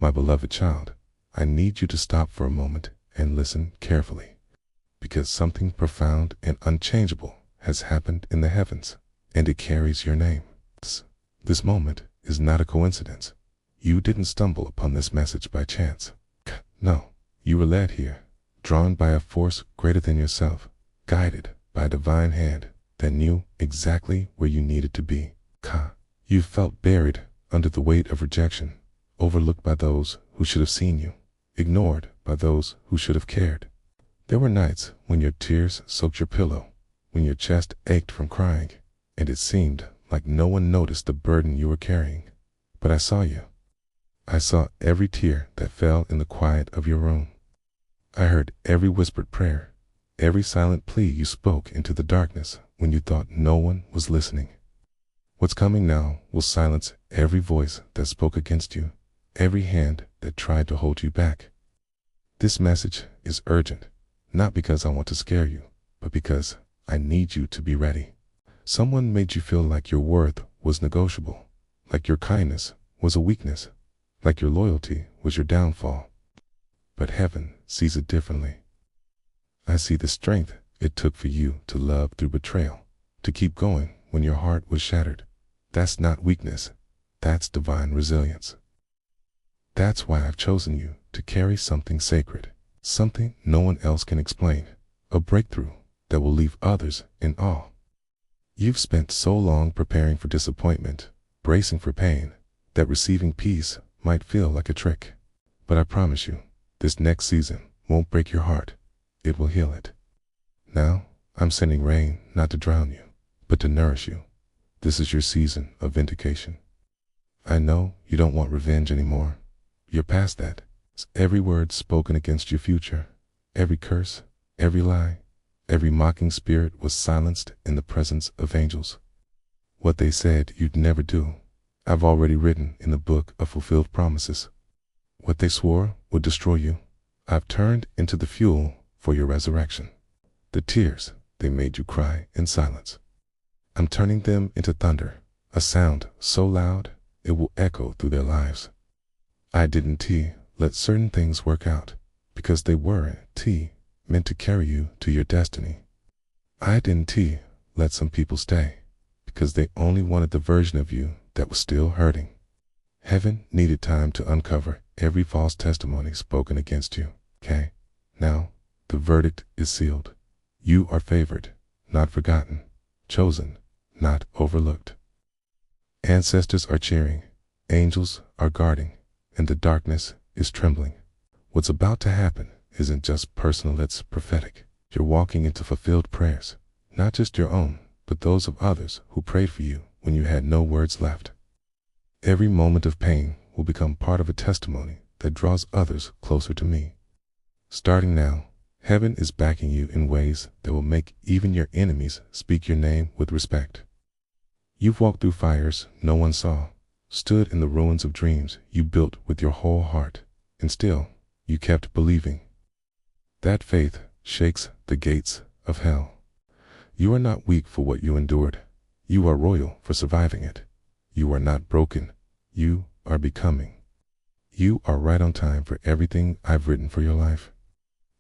My beloved child, I need you to stop for a moment and listen carefully, because something profound and unchangeable has happened in the heavens, and it carries your name. This moment is not a coincidence. You didn't stumble upon this message by chance. No, you were led here, drawn by a force greater than yourself, guided by a divine hand that knew exactly where you needed to be. You felt buried under the weight of rejection, overlooked by those who should have seen you, ignored by those who should have cared. There were nights when your tears soaked your pillow, when your chest ached from crying, and it seemed like no one noticed the burden you were carrying. But I saw you. I saw every tear that fell in the quiet of your room. I heard every whispered prayer, every silent plea you spoke into the darkness when you thought no one was listening. What's coming now will silence every voice that spoke against you, every hand that tried to hold you back. This message is urgent, not because I want to scare you, but because I need you to be ready. Someone made you feel like your worth was negotiable, like your kindness was a weakness, like your loyalty was your downfall. But heaven sees it differently. I see the strength it took for you to love through betrayal, to keep going when your heart was shattered. That's not weakness, that's divine resilience. That's why I've chosen you to carry something sacred, something no one else can explain, a breakthrough that will leave others in awe. You've spent so long preparing for disappointment, bracing for pain, that receiving peace might feel like a trick. But I promise you, this next season won't break your heart, it will heal it. Now, I'm sending rain not to drown you, but to nourish you. This is your season of vindication. I know you don't want revenge anymore. You're past that. Every word spoken against your future, every curse, every lie, every mocking spirit was silenced in the presence of angels. What they said you'd never do, I've already written in the book of fulfilled promises. What they swore would destroy you, I've turned into the fuel for your resurrection. The tears they made you cry in silence, I'm turning them into thunder, a sound so loud it will echo through their lives. I didn't let certain things work out, because they were meant to carry you to your destiny. I didn't let some people stay, because they only wanted the version of you that was still hurting. Heaven needed time to uncover every false testimony spoken against you. Now, the verdict is sealed. You are favored, not forgotten, chosen, not overlooked. Ancestors are cheering, angels are guarding, and the darkness is trembling. What's about to happen isn't just personal, it's prophetic. You're walking into fulfilled prayers, not just your own, but those of others who prayed for you when you had no words left. Every moment of pain will become part of a testimony that draws others closer to me. Starting now, heaven is backing you in ways that will make even your enemies speak your name with respect. You've walked through fires no one saw, stood in the ruins of dreams you built with your whole heart, and still, you kept believing. That faith shakes the gates of hell. You are not weak for what you endured. You are royal for surviving it. You are not broken. You are becoming. You are right on time for everything I've written for your life.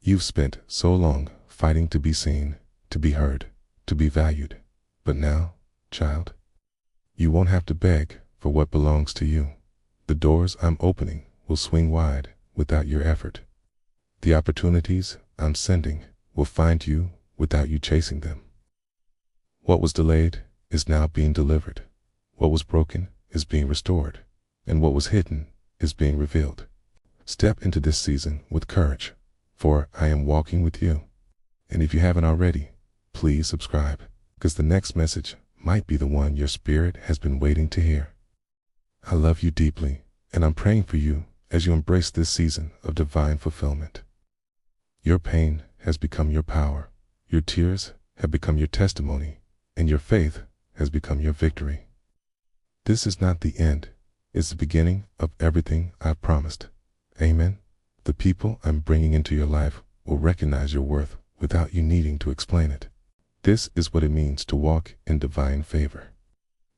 You've spent so long fighting to be seen, to be heard, to be valued. But now, child, you won't have to beg for what belongs to you. The doors I'm opening will swing wide without your effort. The opportunities I'm sending will find you without you chasing them. What was delayed is now being delivered. What was broken is being restored, and what was hidden is being revealed. Step into this season with courage, for I am walking with you. And if you haven't already, please subscribe, because the next message might be the one your spirit has been waiting to hear. I love you deeply, and I'm praying for you as you embrace this season of divine fulfillment. Your pain has become your power, your tears have become your testimony, and your faith has become your victory. This is not the end, it's the beginning of everything I've promised. Amen. The people I'm bringing into your life will recognize your worth without you needing to explain it. This is what it means to walk in divine favor.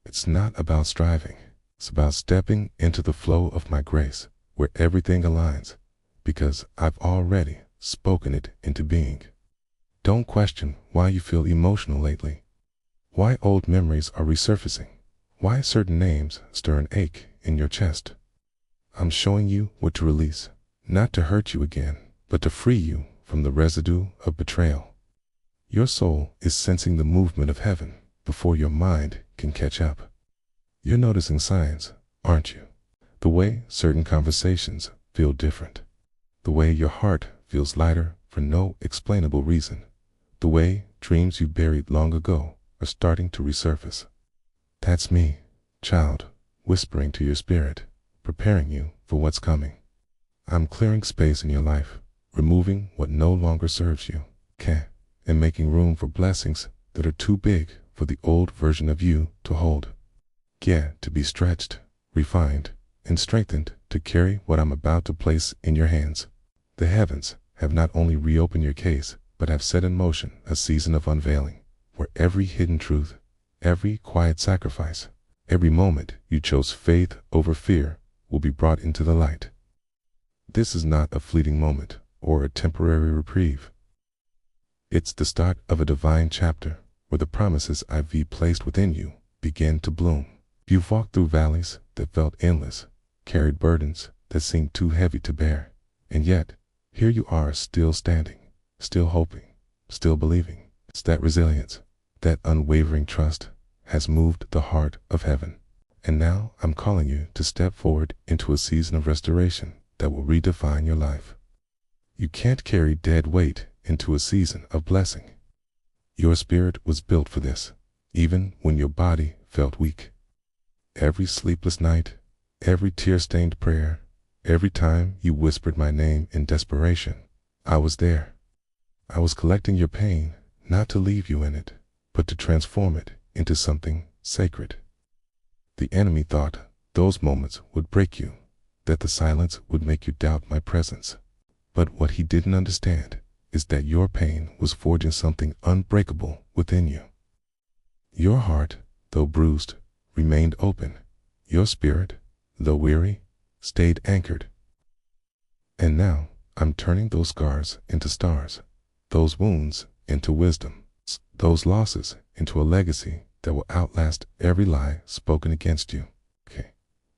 It's not about striving, it's about stepping into the flow of my grace, where everything aligns, because I've already spoken it into being. Don't question why you feel emotional lately, why old memories are resurfacing, why certain names stir an ache in your chest. I'm showing you what to release, not to hurt you again, but to free you from the residue of betrayal. Your soul is sensing the movement of heaven before your mind can catch up. You're noticing signs, aren't you? The way certain conversations feel different. The way your heart feels lighter for no explainable reason. The way dreams you buried long ago are starting to resurface. That's me, child, whispering to your spirit, preparing you for what's coming. I'm clearing space in your life, removing what no longer serves you, and making room for blessings that are too big for the old version of you to hold. To be stretched, refined, and strengthened to carry what I'm about to place in your hands. The heavens have not only reopened your case, but have set in motion a season of unveiling, where every hidden truth, every quiet sacrifice, every moment you chose faith over fear will be brought into the light. This is not a fleeting moment or a temporary reprieve. It's the start of a divine chapter where the promises I've placed within you begin to bloom. You've walked through valleys that felt endless, carried burdens that seemed too heavy to bear, and yet, here you are still standing, still hoping, still believing. It's that resilience, that unwavering trust has moved the heart of heaven. And now I'm calling you to step forward into a season of restoration that will redefine your life. You can't carry dead weight into a season of blessing. Your spirit was built for this, even when your body felt weak. Every sleepless night, every tear-stained prayer, every time you whispered my name in desperation, I was there. I was collecting your pain, not to leave you in it, but to transform it into something sacred. The enemy thought those moments would break you, that the silence would make you doubt my presence. But what he didn't understand is that your pain was forging something unbreakable within you. Your heart, though bruised, remained open. Your spirit, though weary, stayed anchored. And now I'm turning those scars into stars, those wounds into wisdom, those losses into a legacy that will outlast every lie spoken against you.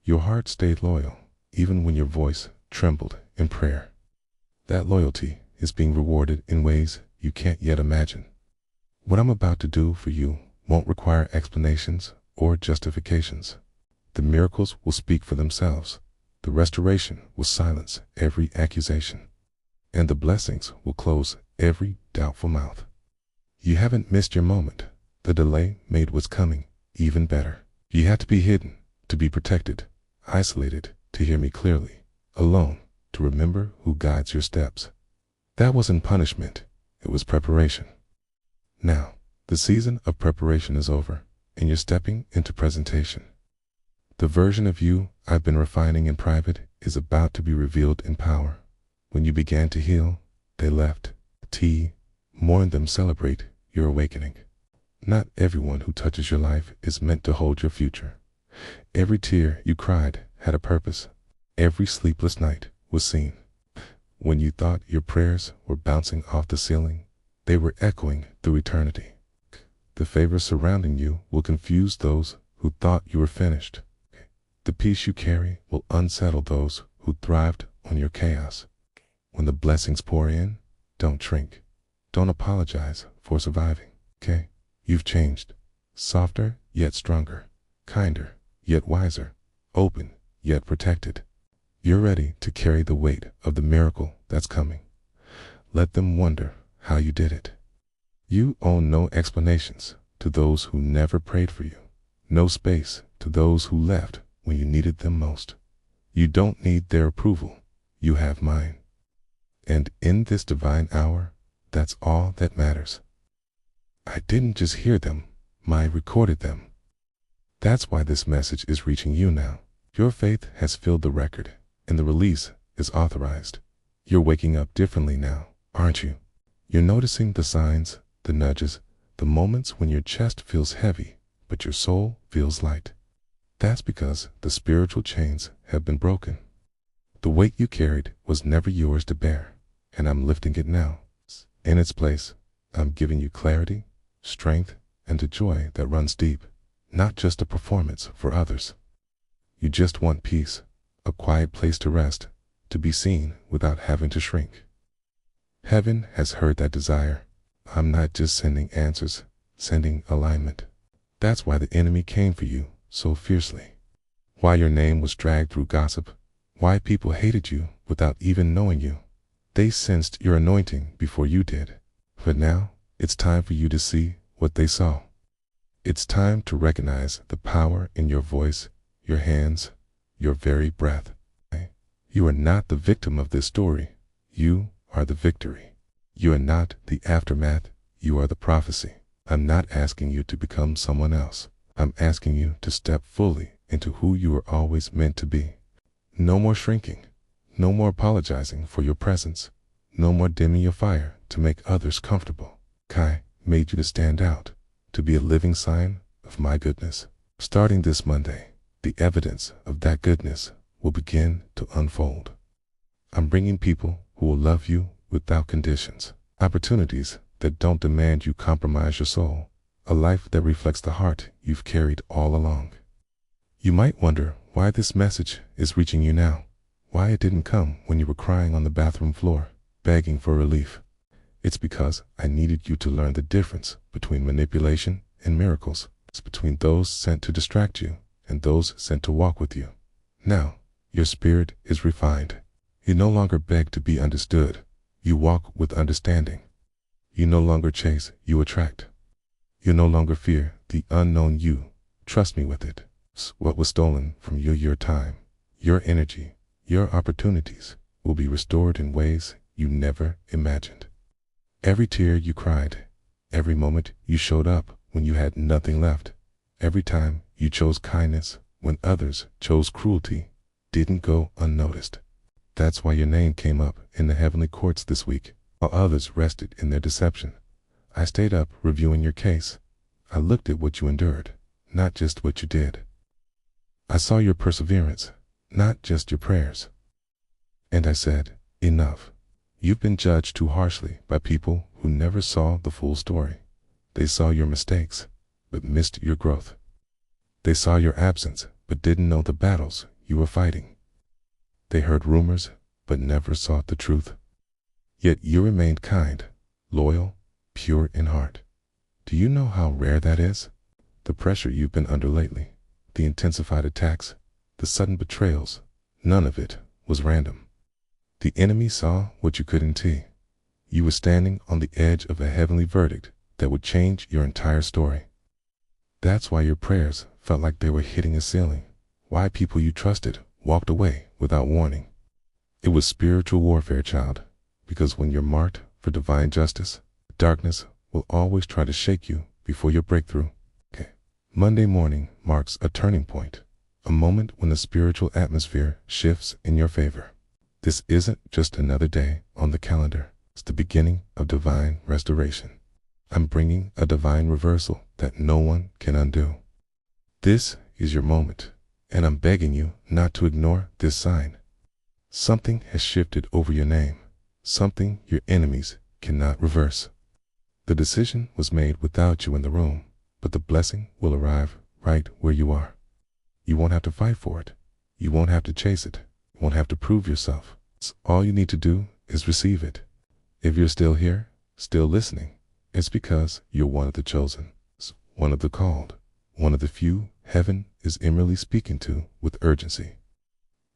Your heart stayed loyal, even when your voice trembled in prayer. That loyalty is being rewarded in ways you can't yet imagine. What I'm about to do for you won't require explanations or justifications. The miracles will speak for themselves. The restoration will silence every accusation. And the blessings will close every doubtful mouth. You haven't missed your moment. The delay made what's coming even better. You had to be hidden, to be protected, isolated, to hear me clearly, alone, to remember who guides your steps. That wasn't punishment, it was preparation. Now, the season of preparation is over, and you're stepping into presentation. The version of you I've been refining in private is about to be revealed in power. When you began to heal, they left. Mourn them, celebrate your awakening. Not everyone who touches your life is meant to hold your future. Every tear you cried had a purpose. Every sleepless night was seen. When you thought your prayers were bouncing off the ceiling, they were echoing through eternity. The favor surrounding you will confuse those who thought you were finished. The peace you carry will unsettle those who thrived on your chaos. When the blessings pour in, don't shrink. Don't apologize for surviving, You've changed. Softer yet stronger. Kinder yet wiser. Open yet protected. You're ready to carry the weight of the miracle that's coming. Let them wonder how you did it. You owe no explanations to those who never prayed for you. No space to those who left when you needed them most. You don't need their approval. You have mine. And in this divine hour, that's all that matters. I didn't just hear them, I recorded them. That's why this message is reaching you now. Your faith has filled the record, and the release is authorized. You're waking up differently now, aren't you? You're noticing the signs, the nudges, the moments when your chest feels heavy, but your soul feels light. That's because the spiritual chains have been broken. The weight you carried was never yours to bear, and I'm lifting it now. In its place, I'm giving you clarity, strength, and a joy that runs deep, not just a performance for others. You just want peace, a quiet place to rest, to be seen without having to shrink. Heaven has heard that desire. I'm not just sending answers, sending alignment. That's why the enemy came for you so fiercely. Why your name was dragged through gossip. Why people hated you without even knowing you. They sensed your anointing before you did. But now, it's time for you to see what they saw. It's time to recognize the power in your voice, your hands, your very breath. You are not the victim of this story. You are the victory. You are not the aftermath. You are the prophecy. I'm not asking you to become someone else. I'm asking you to step fully into who you were always meant to be. No more shrinking. No more apologizing for your presence. No more dimming your fire to make others comfortable. Kai made you to stand out, to be a living sign of my goodness. Starting this Monday, the evidence of that goodness will begin to unfold. I'm bringing people who will love you without conditions, opportunities that don't demand you compromise your soul, a life that reflects the heart you've carried all along. You might wonder why this message is reaching you now, why it didn't come when you were crying on the bathroom floor, begging for relief. It's because I needed you to learn the difference between manipulation and miracles. It's between those sent to distract you and those sent to walk with you. Now, your spirit is refined. You no longer beg to be understood. You walk with understanding. You no longer chase, you attract. You no longer fear the unknown you. Trust me with it. What was stolen from you, your time, your energy, your opportunities will be restored in ways you never imagined. Every tear you cried, every moment you showed up when you had nothing left, every time you chose kindness when others chose cruelty, didn't go unnoticed. That's why your name came up in the heavenly courts this week, while others rested in their deception. I stayed up reviewing your case. I looked at what you endured, not just what you did. I saw your perseverance, not just your prayers. And I said, enough. You've been judged too harshly by people who never saw the full story. They saw your mistakes, but missed your growth. They saw your absence, but didn't know the battles you were fighting. They heard rumors, but never sought the truth. Yet you remained kind, loyal, pure in heart. Do you know how rare that is? The pressure you've been under lately, the intensified attacks, the sudden betrayals, none of it was random. The enemy saw what you couldn't see. You were standing on the edge of a heavenly verdict that would change your entire story. That's why your prayers felt like they were hitting a ceiling, why people you trusted walked away without warning. It was spiritual warfare, child, because when you're marked for divine justice, darkness will always try to shake you before your breakthrough. Monday morning marks a turning point, a moment when the spiritual atmosphere shifts in your favor. This isn't just another day on the calendar. It's the beginning of divine restoration. I'm bringing a divine reversal that no one can undo. This is your moment, and I'm begging you not to ignore this sign. Something has shifted over your name, something your enemies cannot reverse. The decision was made without you in the room, but the blessing will arrive right where you are. You won't have to fight for it. You won't have to chase it. You won't have to prove yourself. All you need to do is receive it. If you're still here, still listening, it's because you're one of the chosen, one of the called, one of the few heaven is inwardly speaking to with urgency.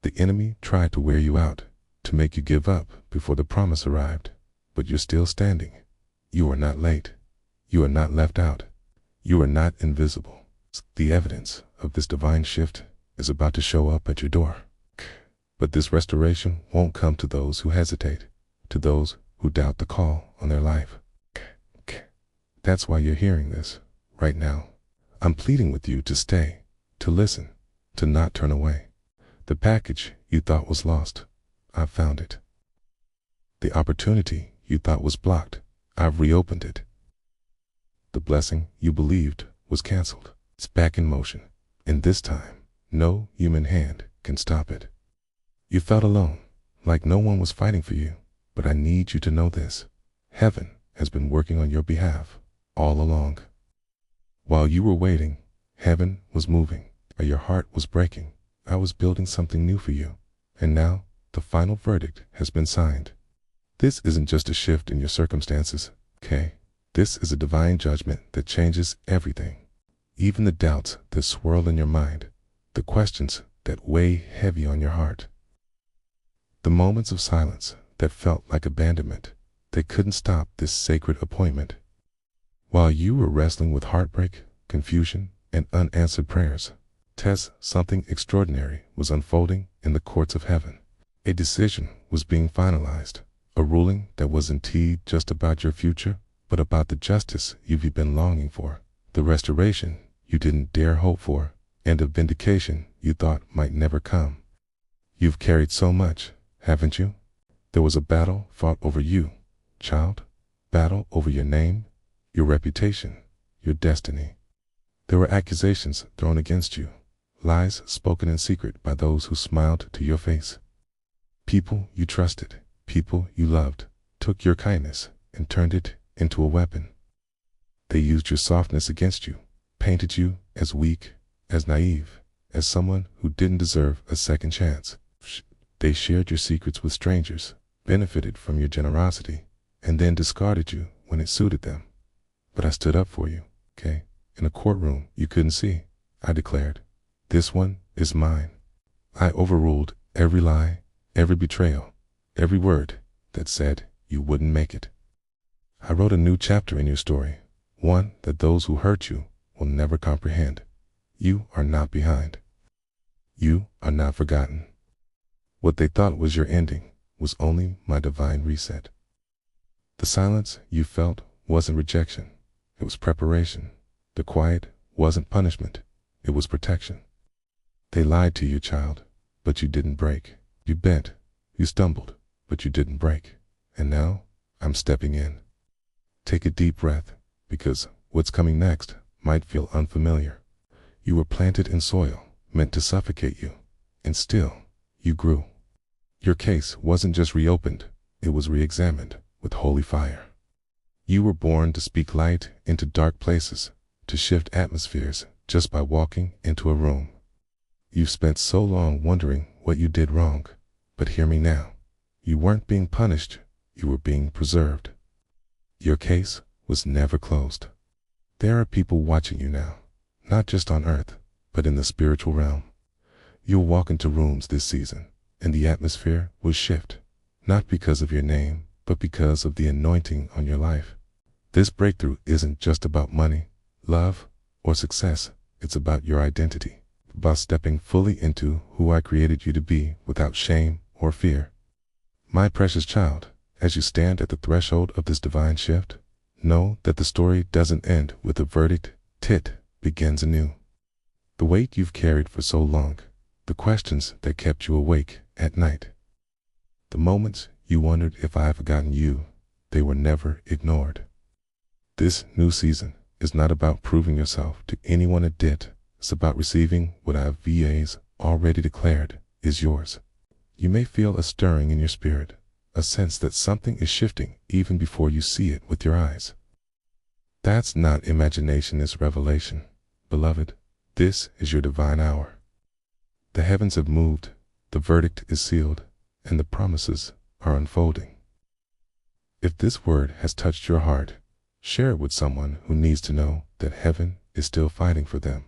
The enemy tried to wear you out, to make you give up before the promise arrived, but you're still standing. You are not late. You are not left out. You are not invisible. The evidence of this divine shift is about to show up at your door. But this restoration won't come to those who hesitate, to those who doubt the call on their life. That's why you're hearing this right now. I'm pleading with you to stay, to listen, to not turn away. The package you thought was lost, I've found it. The opportunity you thought was blocked, I've reopened it. The blessing you believed was canceled, it's back in motion, and this time, no human hand can stop it. You felt alone, like no one was fighting for you. But I need you to know this. Heaven has been working on your behalf all along. While you were waiting, heaven was moving. While your heart was breaking, I was building something new for you. And now, the final verdict has been signed. This isn't just a shift in your circumstances, okay? This is a divine judgment that changes everything. Even the doubts that swirl in your mind, the questions that weigh heavy on your heart. The moments of silence that felt like abandonment, they couldn't stop this sacred appointment. While you were wrestling with heartbreak, confusion, and unanswered prayers, Tess, something extraordinary was unfolding in the courts of heaven. A decision was being finalized, a ruling that wasn't just about your future, but about the justice you've been longing for, the restoration you didn't dare hope for, and a vindication you thought might never come. You've carried so much, haven't you? There was a battle fought over you, child, battle over your name, your reputation, your destiny. There were accusations thrown against you, lies spoken in secret by those who smiled to your face. People you trusted, people you loved, took your kindness and turned it into a weapon. They used your softness against you, painted you as weak, as naive, as someone who didn't deserve a second chance. They shared your secrets with strangers, benefited from your generosity, and then discarded you when it suited them. But I stood up for you, okay? In a courtroom you couldn't see, I declared, "This one is mine." I overruled every lie, every betrayal, every word that said you wouldn't make it. I wrote a new chapter in your story, one that those who hurt you will never comprehend. You are not behind. You are not forgotten. What they thought was your ending was only my divine reset. The silence you felt wasn't rejection, it was preparation. The quiet wasn't punishment, it was protection. They lied to you, child, but you didn't break. You bent, you stumbled, but you didn't break. And now, I'm stepping in. Take a deep breath, because what's coming next might feel unfamiliar. You were planted in soil, meant to suffocate you, and still, you grew. Your case wasn't just reopened, it was re-examined with holy fire. You were born to speak light into dark places, to shift atmospheres just by walking into a room. You've spent so long wondering what you did wrong, but hear me now. You weren't being punished, you were being preserved. Your case was never closed. There are people watching you now, not just on earth, but in the spiritual realm. You'll walk into rooms this season, and the atmosphere will shift, not because of your name, but because of the anointing on your life. This breakthrough isn't just about money, love, or success. It's about your identity, about stepping fully into who I created you to be without shame or fear. My precious child, as you stand at the threshold of this divine shift, know that the story doesn't end with a verdict, it begins anew. The weight you've carried for so long, the questions that kept you awake at night, the moments you wondered if I had forgotten you, they were never ignored. This new season is not about proving yourself to anyone it did. It's about receiving what I have VAs already declared is yours. You may feel a stirring in your spirit, a sense that something is shifting even before you see it with your eyes. That's not imagination, it's revelation. Beloved, this is your divine hour. The heavens have moved, the verdict is sealed, and the promises are unfolding. If this word has touched your heart, share it with someone who needs to know that heaven is still fighting for them.